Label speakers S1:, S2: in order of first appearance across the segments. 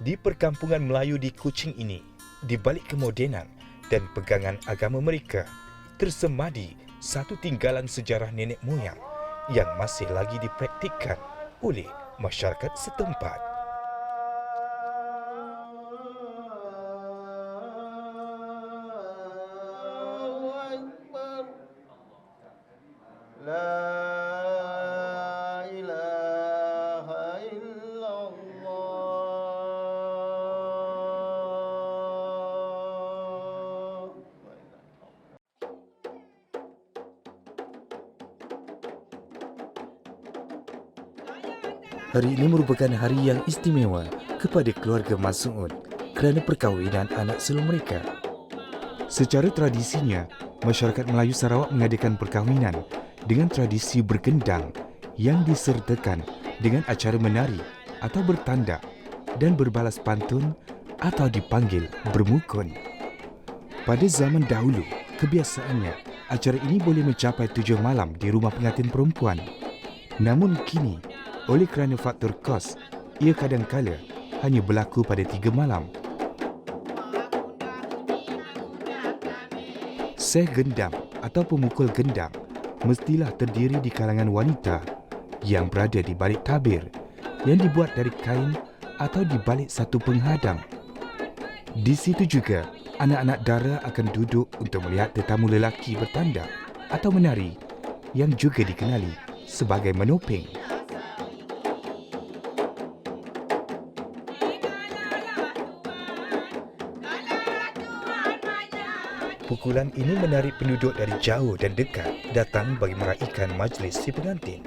S1: Di perkampungan Melayu di Kuching ini, di balik kemodenan dan pegangan agama mereka, tersemadi satu tinggalan sejarah nenek moyang yang masih lagi dipraktikkan oleh masyarakat setempat. Hari ini merupakan hari yang istimewa kepada keluarga Mas'ud kerana perkahwinan anak sulung mereka. Secara tradisinya, masyarakat Melayu Sarawak mengadakan perkahwinan dengan tradisi bergendang yang disertakan dengan acara menari atau bertandak dan berbalas pantun atau dipanggil bermukun. Pada zaman dahulu, kebiasaannya acara ini boleh mencapai 7 malam di rumah pengantin perempuan. Namun kini, oleh kerana faktor kos, ia kadangkala hanya berlaku pada 3 malam. Seh gendang atau pemukul gendang mestilah terdiri di kalangan wanita yang berada di balik tabir yang dibuat dari kain atau di balik satu penghadang. Di situ juga, anak-anak dara akan duduk untuk melihat tetamu lelaki bertandak atau menari yang juga dikenali sebagai menopeng. Pukulan ini menarik penduduk dari jauh dan dekat datang bagi meraihkan majlis si pengantin.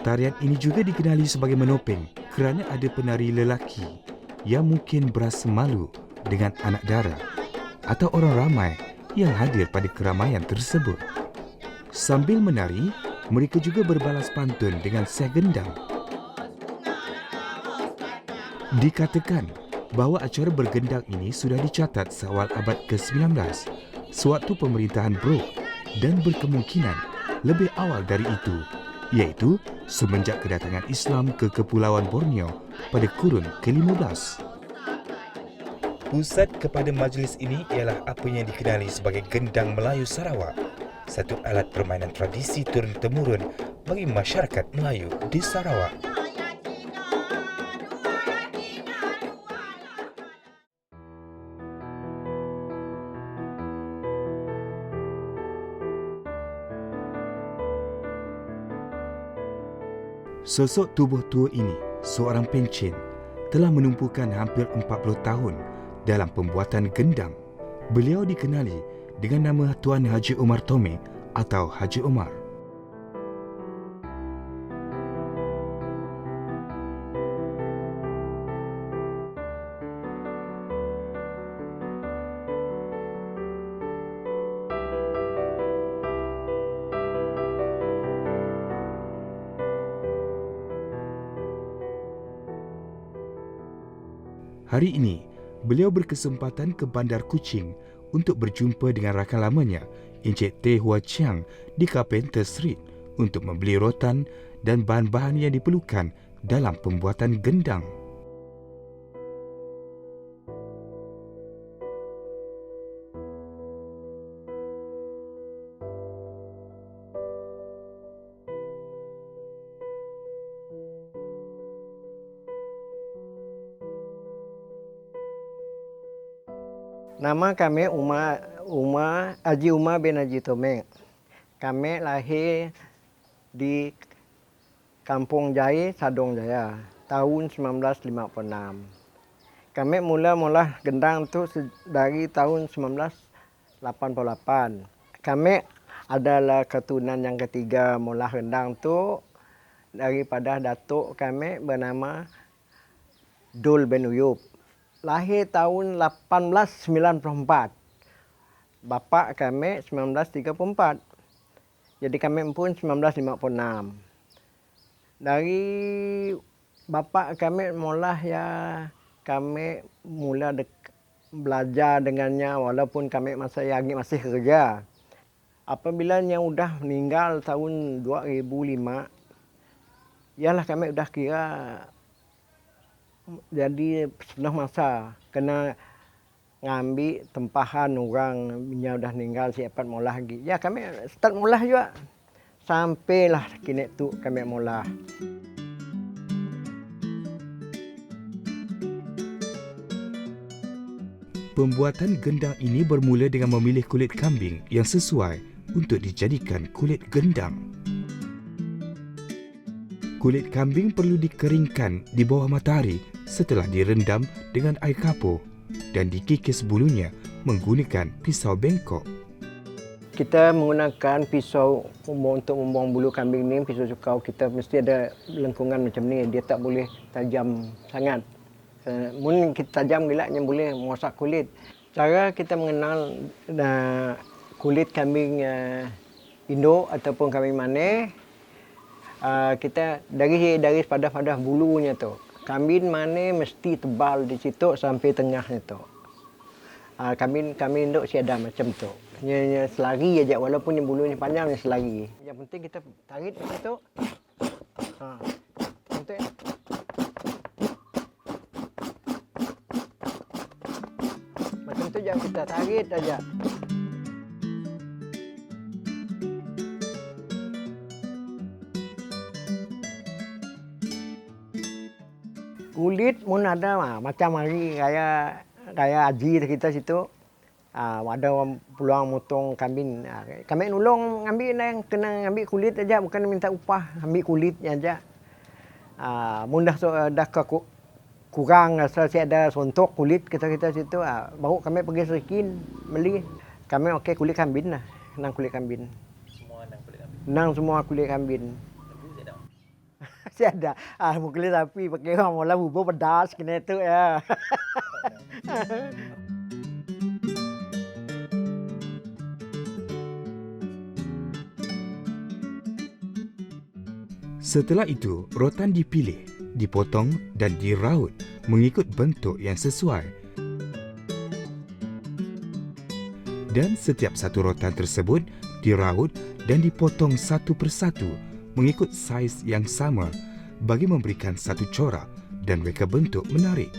S1: Tarian ini juga dikenali sebagai menopeng kerana ada penari lelaki yang mungkin berasa malu dengan anak dara atau orang ramai yang hadir pada keramaian tersebut. Sambil menari, mereka juga berbalas pantun dengan seh gendang. Dikatakan bahawa acara bergendang ini sudah dicatat seawal abad ke-19 sewaktu pemerintahan Brooke dan berkemungkinan lebih awal dari itu, iaitu semenjak kedatangan Islam ke Kepulauan Borneo pada kurun ke-15. Pusat kepada majlis ini ialah apa yang dikenali sebagai Gendang Melayu Sarawak, satu alat permainan tradisi turun-temurun bagi masyarakat Melayu di Sarawak. Sosok tubuh tua ini, seorang pencen, telah menumpukan hampir 40 tahun dalam pembuatan gendang. Beliau dikenali dengan nama Tuan Haji Omar Tome atau Haji Omar. Hari ini, beliau berkesempatan ke Bandar Kuching untuk berjumpa dengan rakan lamanya, Encik Teh Hua Chiang di Carpenter Street untuk membeli rotan dan bahan-bahan yang diperlukan dalam pembuatan gendang.
S2: Nama kami Haji Umar bin Haji Tomeng. Kami lahir di Kampung Jai, Sadong Jaya, tahun 1956. Kami mula gendang tu dari tahun 1988. Kami adalah keturunan yang ketiga mula gendang tu daripada datuk kami bernama Dul bin Uyub. Lahir tahun 1894. Bapa kami 1934. Jadi kami pun 1956. Dari bapa kami kami mula belajar dengannya walaupun kami masih kerja. Apabila yang sudah meninggal tahun 2005, ialah kami sudah kira jadi setengah masa kena ngambil tempahan orang yang sudah meninggal siapa mula lagi. Ya kami start mula juga. Sampailah kini tu kami mula.
S1: Pembuatan gendang ini bermula dengan memilih kulit kambing yang sesuai untuk dijadikan kulit gendang. Kulit kambing perlu dikeringkan di bawah matahari setelah direndam dengan air kapur dan dikikis bulunya menggunakan pisau bengkok.
S2: Kita menggunakan pisau untuk membuang bulu kambing ni, pisau cukau kita mesti ada lengkungan macam ni, dia tak boleh tajam sangat. Mungkin kita tajam gelaknya boleh merosak kulit. Cara kita mengenal kulit kambing induk ataupun kambing manis, kita dari padah-padah bulunya tu. Kambing manis mesti tebal di situ sampai tengahnya tu. Kambing induk siada macam tu. Dia selari aja walaupun bulunya panjang dia selari. Yang penting kita tarik di situ. Untuk macam tu jangan kita tarik aja. Kulit pun ada macam hari raya haji kita situ. Ada orang peluang motong kambing. Kami nolong ambil yang kena ambil kulit aja, bukan minta upah, ambil kulitnya aja. Mudah dah kurang saya ada sontok kulit kita situ, baru kami pergi serikin beli. Kami okey kulit kambing lah, nang kulit kambing.
S3: Semua nang kulit kambing.
S2: Nang semua kulit kambing. Saya ada. Kulit sapi pakai orang mula bubur pedas kena tu ya.
S1: Setelah itu, rotan dipilih, dipotong dan diraut mengikut bentuk yang sesuai. Dan setiap satu rotan tersebut diraut dan dipotong satu persatu mengikut saiz yang sama bagi memberikan satu corak dan reka bentuk menarik.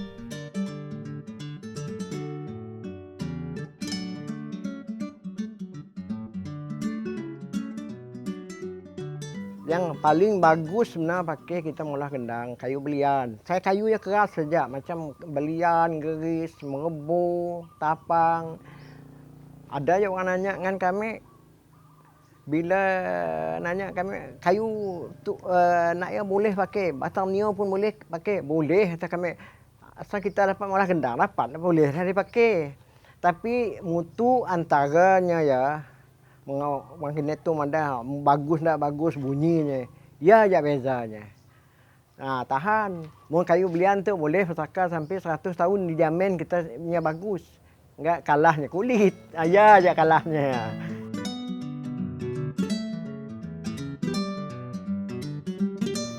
S2: Yang paling bagus sebenarnya pakai kita mula gendang kayu belian. Saya kayu yang keras saja macam belian, geris, merebu, tapang. Ada yang orang nanya dengan kami, bila nanya kami kayu tu nak ya boleh pakai, batang nio pun boleh pakai. Boleh kata kami. Asal kita dapat mula gendang dapat boleh dipakai. Tapi mutu antaranya ya magneto mana bagus tak bagus bunyinya. Ya aja bezanya. Tahan. Mau kayu belian tu boleh bertakar sampai 100 tahun dijamin kita punya bagus. Enggak kalahnya kulit. Ya aja kalahnya.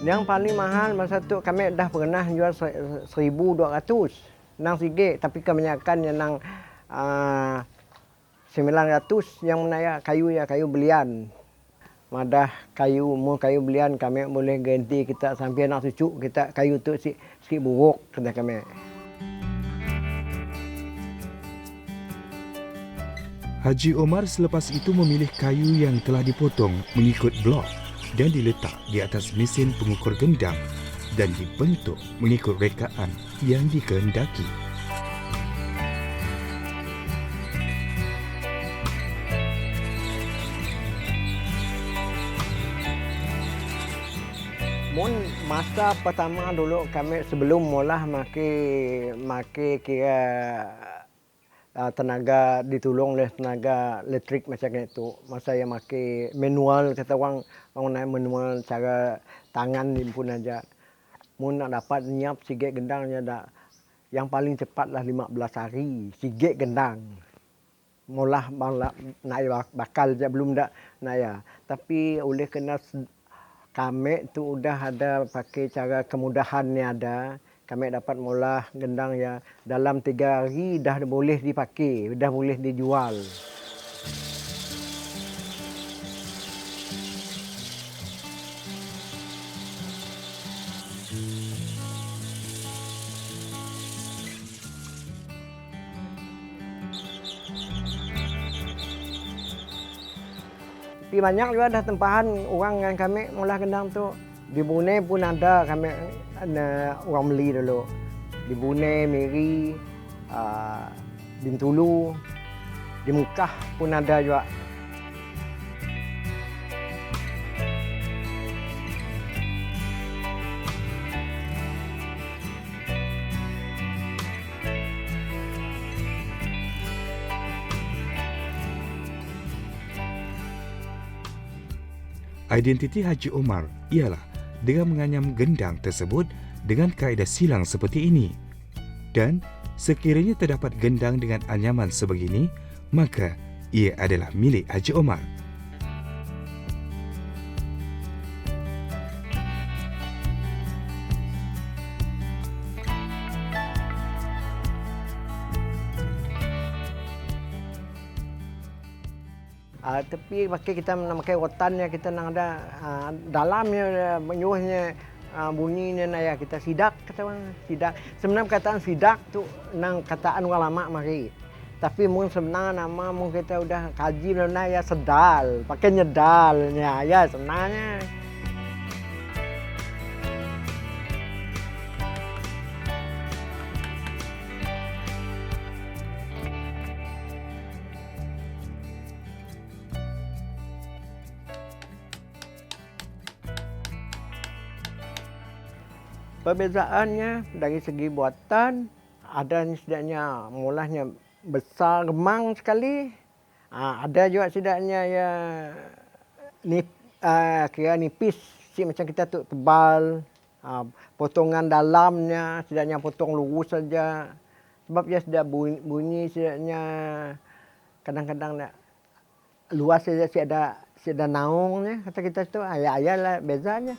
S2: Yang paling mahal masa tu kami dah pernah jual 1,200 nang sige, tapi kebanyakan yang nang 900 yang menaya kayu belian. Madah kayu belian kami boleh ganti kita sampai anak cucu kita kayu tu sikit buruk kata kami.
S1: Haji Omar selepas itu memilih kayu yang telah dipotong mengikut blok dan diletak di atas mesin pengukur gendang dan dibentuk mengikut rekaan yang dikehendaki.
S2: Mun masa pertama dulu kami sebelum mula make kira tenaga ditolong oleh tenaga elektrik macam itu. Masa yang make manual kata orang naik manual cara tangan ni pun aja. Mun nak dapat nyiap sigit gendangnya dah yang paling cepatlah 15 hari sigit gendang. Mulah nak bakal je belum dak nak ya. Tapi oleh kena kami tu udah ada pakai cara kemudahan ni ada. Kami dapat mula gendang ya dalam 3 hari dah boleh dipakai, dah boleh dijual. Tapi banyak juga dah tempahan orang yang kami mula gendang tu. Di Brunei pun ada kami orang beli dulu. Di Brunei, Miri, Bintulu, di Mekah pun ada juga.
S1: Identiti Haji Omar ialah dengan menganyam gendang tersebut dengan kaedah silang seperti ini. Dan sekiranya terdapat gendang dengan anyaman sebegini, maka ia adalah milik Haji Omar.
S2: Tapi pakai kita nak pakai rotannya kita nak ada dalamnya menyuhnya bunyinya ya kita sidak kata orang sidak. Sebenarnya kataan sidak tu nang kataan orang lama mari. Tapi mun sebenarnya nama mun kita udah kaji benar ya sedal, pakai nyedalnya ya sebenarnya. Perbezaannya dari segi buatan ada setidaknya mulanya besar gemang sekali. Ada juga setidaknya ya kira nipis si macam kita tu tebal. Potongan dalamnya setidaknya potong lurus saja. Sebab dia sudah bunyi setidaknya kadang-kadang luas saja si ada naungnya kata kita tu ayah lah bezanya.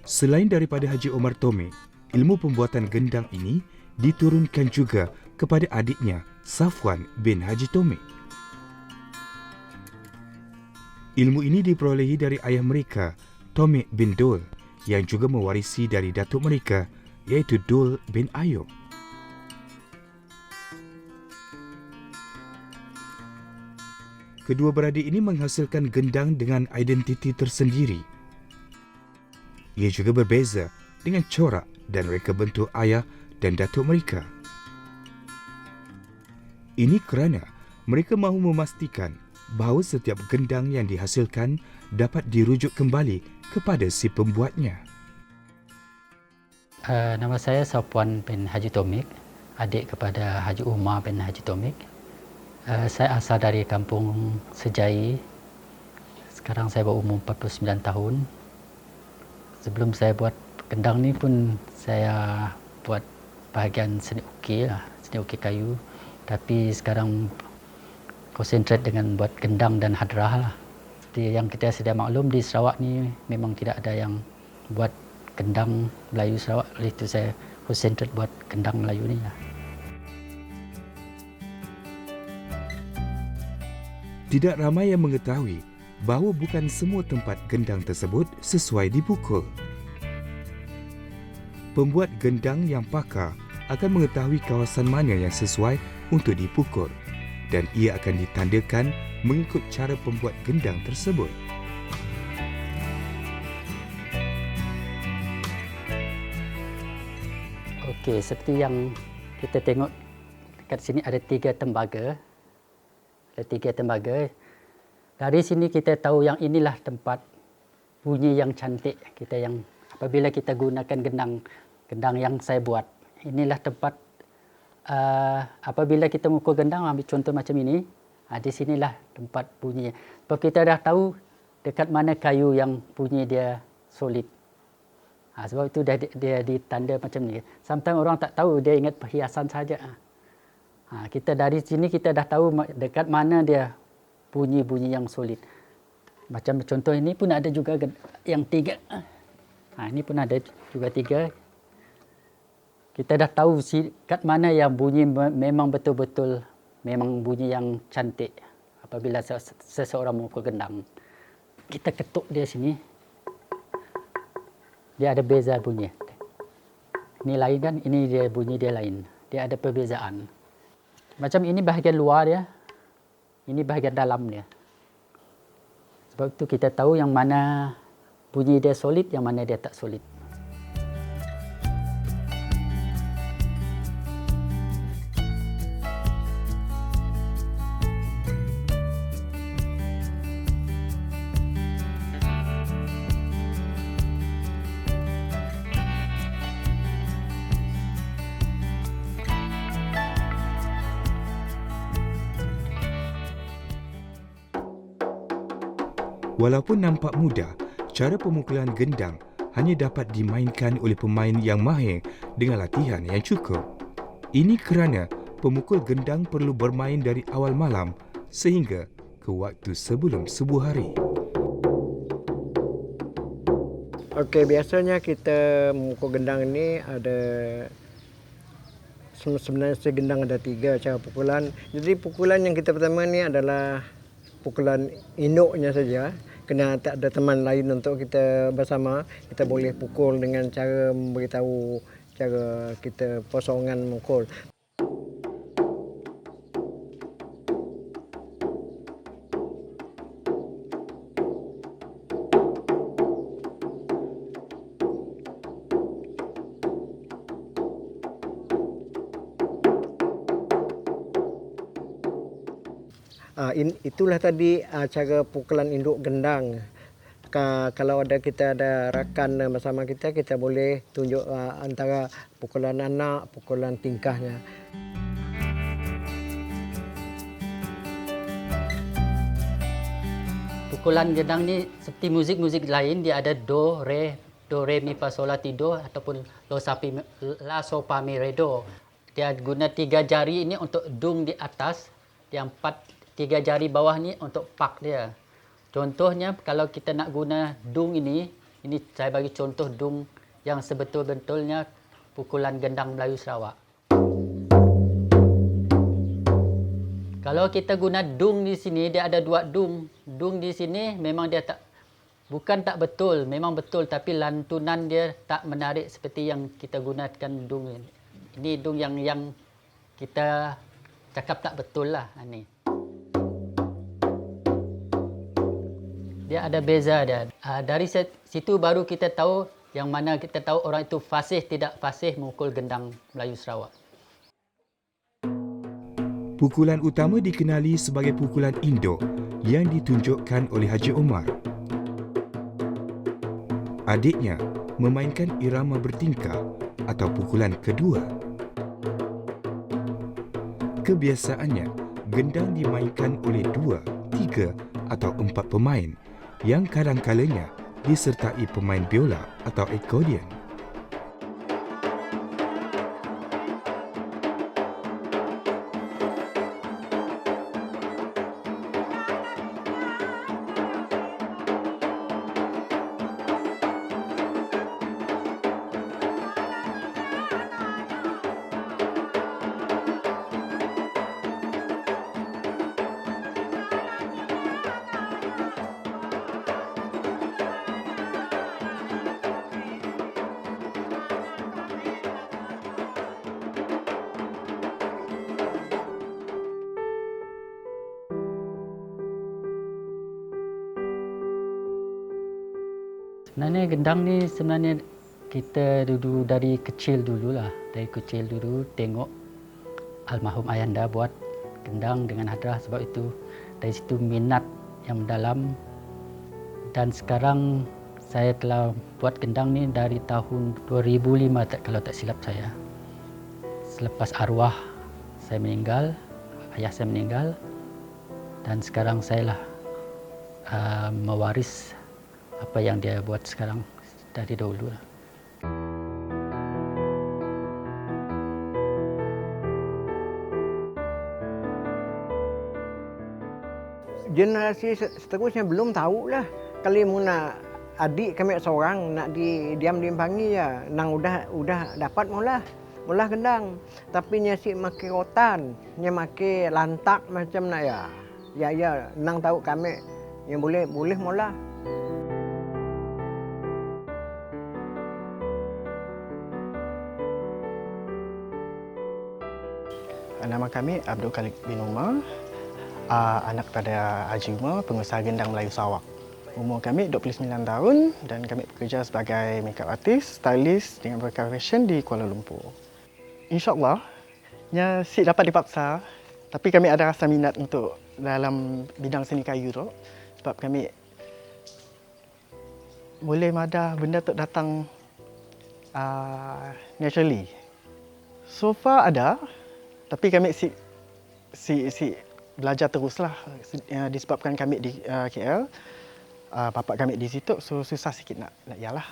S1: Selain daripada Haji Omar Tomik, ilmu pembuatan gendang ini diturunkan juga kepada adiknya Safwan bin Haji Tomik. Ilmu ini diperolehi dari ayah mereka, Tomik bin Dol, yang juga mewarisi dari datuk mereka, iaitu Dol bin Ayub. Kedua beradik ini menghasilkan gendang dengan identiti tersendiri. Ia juga berbeza dengan corak dan reka bentuk ayah dan datuk mereka. Ini kerana mereka mahu memastikan bahawa setiap gendang yang dihasilkan dapat dirujuk kembali kepada si pembuatnya.
S3: Nama saya Safwan bin Haji Tomik, adik kepada Haji Umar bin Haji Tomik. Saya asal dari kampung Sejai. Sekarang saya berumur 49 tahun. Sebelum saya buat gendang ni pun saya buat bahagian seni ukir lah, seni ukir kayu. Tapi sekarang konsentrate dengan buat gendang dan hadrah lah. Seperti yang kita sedia maklum di Sarawak ni memang tidak ada yang buat gendang Melayu Sarawak. Oleh itu saya konsentrate buat gendang Melayu ni lah.
S1: Tidak ramai yang mengetahui bahawa bukan semua tempat gendang tersebut sesuai dipukul. Pembuat gendang yang pakar akan mengetahui kawasan mana yang sesuai untuk dipukul dan ia akan ditandakan mengikut cara pembuat gendang tersebut.
S3: Okey, seperti yang kita tengok kat sini ada 3 tembaga. Ada 3 tembaga. Dari sini kita tahu yang inilah tempat bunyi yang cantik kita yang apabila kita gunakan gendang yang saya buat. Inilah tempat apabila kita mukul gendang, ambil contoh macam ini, di sinilah tempat bunyi. Sebab kita dah tahu dekat mana kayu yang bunyi dia solid. Sebab itu dia ditanda macam ni. Sometimes orang tak tahu, dia ingat perhiasan saja. Kita dari sini kita dah tahu dekat mana dia bunyi-bunyi yang solid. Macam contoh ini pun ada juga yang 3. Ini pun ada juga 3. Kita dah tahu kat mana yang bunyi memang betul-betul memang bunyi yang cantik apabila seseorang memukul gendang. Kita ketuk dia sini. Dia ada beza bunyi. Ini lain kan, ini dia bunyi dia lain. Dia ada perbezaan. Macam ini bahagian luar dia. Ini bahagian dalam dia. Sebab itu kita tahu yang mana bunyi dia solid, yang mana dia tak solid.
S1: Walaupun nampak mudah, cara pemukulan gendang hanya dapat dimainkan oleh pemain yang mahir dengan latihan yang cukup. Ini kerana pemukul gendang perlu bermain dari awal malam sehingga ke waktu sebelum subuh hari.
S2: Okey, biasanya kita memukul gendang ni ada sebenarnya gendang ada 3 cara pukulan. Jadi pukulan yang kita pertama ni adalah pukulan induknya saja. Kena tak ada teman lain untuk kita bersama, kita boleh pukul dengan cara memberitahu cara kita posongan memukul. Itulah tadi cara pukulan induk gendang. Kalau kita ada rakan bersama kita boleh tunjuk antara pukulan anak, pukulan tingkahnya.
S3: Pukulan gendang ni seperti muzik-muzik lain, dia ada do, re, mi, fa, sol, la, ti, do ataupun la, so, fa, mi, re, do. Dia guna 3 jari ini untuk dung di atas, yang 3 jari bawah ni untuk pak dia. Contohnya kalau kita nak guna dung ini saya bagi contoh dung yang sebetul-betulnya pukulan gendang Melayu Sarawak. Kalau kita guna dung di sini, dia ada 2 dung. Dung di sini memang dia bukan tak betul, memang betul, tapi lantunan dia tak menarik seperti yang kita gunakan dung ini. Ini dung yang kita cakap tak betul lah ni. Dia ada beza dia. Dari situ baru kita tahu yang mana kita tahu orang itu fasih tidak fasih memukul gendang Melayu Sarawak.
S1: Pukulan utama dikenali sebagai pukulan induk yang ditunjukkan oleh Haji Omar. Adiknya memainkan irama bertingkah atau pukulan kedua. Kebiasaannya, gendang dimainkan oleh 2, 3 atau 4 pemain yang kadang-kalanya disertai pemain biola atau akordion.
S3: Sebenarnya gendang ni sebenarnya kita dulu dari kecil dulu tengok almarhum ayahanda buat gendang dengan hadrah, sebab itu dari situ minat yang mendalam. Dan sekarang saya telah buat gendang ni dari tahun 2005 kalau tak silap saya. Selepas arwah saya meninggal, ayah saya meninggal, dan sekarang saya lah mewaris apa yang dia buat sekarang dari dahulu.
S2: Generasi seterusnya belum tahu lah. Kali muna adik kami seorang nak diam dimpangi ya, nang udah dapat mula gendang. Tapi nya si make rotan, nya make lantak macam nak ya. Ya nang tahu kami yang boleh mula.
S4: Nama kami Abdul Khalid bin Umar, anak pada Haji Umar, pengusaha gendang Melayu Sarawak. Umur kami 29 tahun dan kami bekerja sebagai makeup artist, stylist dengan berkarya fashion di Kuala Lumpur. InsyaAllah, si dapat dipaksa, tapi kami ada rasa minat untuk dalam bidang seni kayu tu, sebab kami boleh madah benda tu datang naturally. So far ada, tapi kami belajar teruslah disebabkan kami di KL, bapa kami di situ, so susah sikit nak ialah.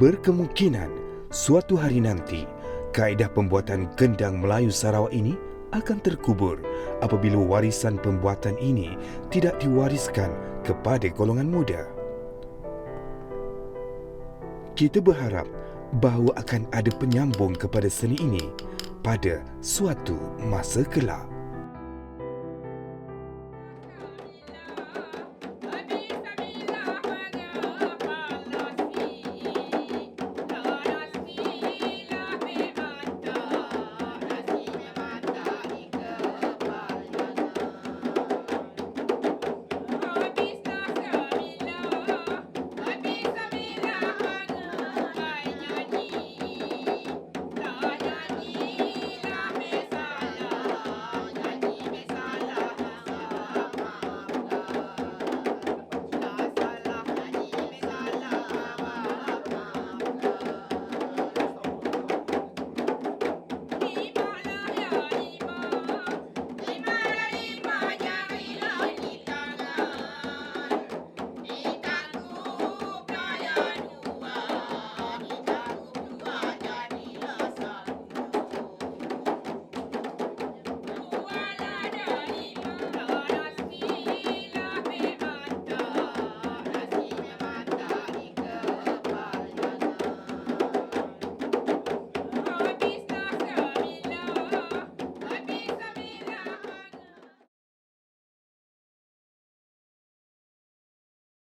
S1: Berkemungkinan suatu hari nanti kaedah pembuatan gendang Melayu Sarawak ini akan terkubur apabila warisan pembuatan ini tidak diwariskan kepada golongan muda. Kita berharap bahawa akan ada penyambung kepada seni ini pada suatu masa kelak.